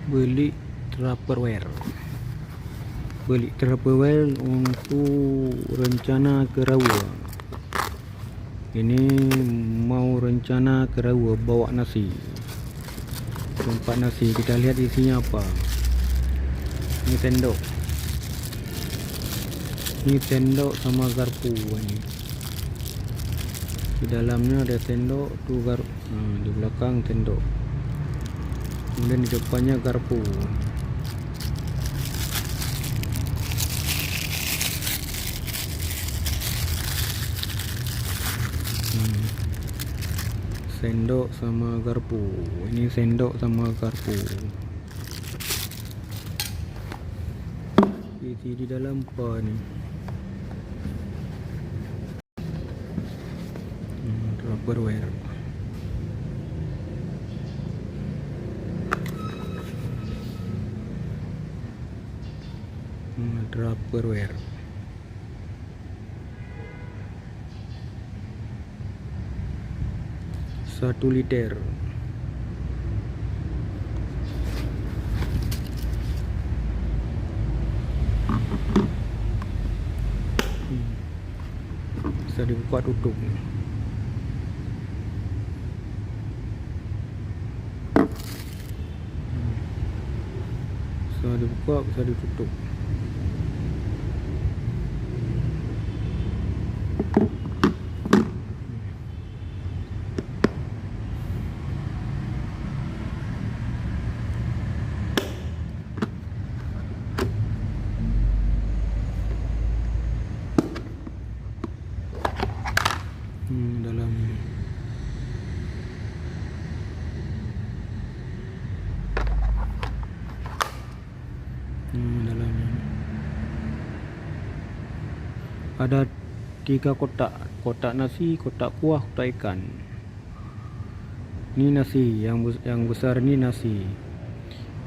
beli Tupperware untuk rencana ke Rawa. Ini mau rencana ke Rawa bawa nasi, tempat nasi. Kita lihat isinya apa. Ini sendok sama garpu ini. Di dalamnya ada sendok tuh, di belakang sendok, kemudian di depannya garpu. Sendok sama garpu. Ini sendok sama garpu. Isi di dalam apa nih? Tupperware. Tupperware. 1 liter. Bisa dibuka tutup. Bisa dibuka, bisa ditutup. Dalamnya. Dalamnya ada 3 kotak nasi, kotak kuah, kotak ikan. Ini nasi yang besar, ini nasi.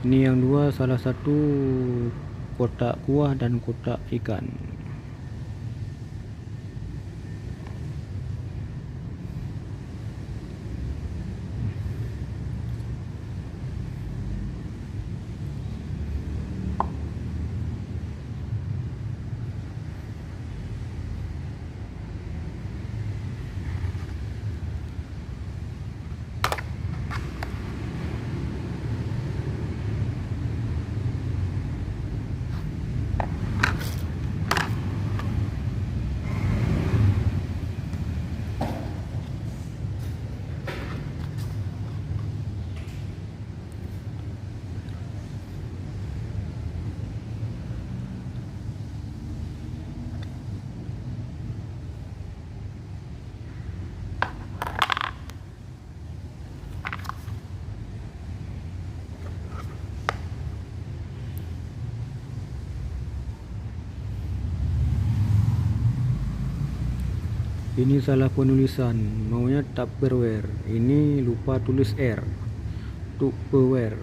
Ini yang 2, salah satu kotak kuah dan kotak ikan. Ini salah penulisan, maunya Tupperware. Ini lupa tulis R. Tupperware.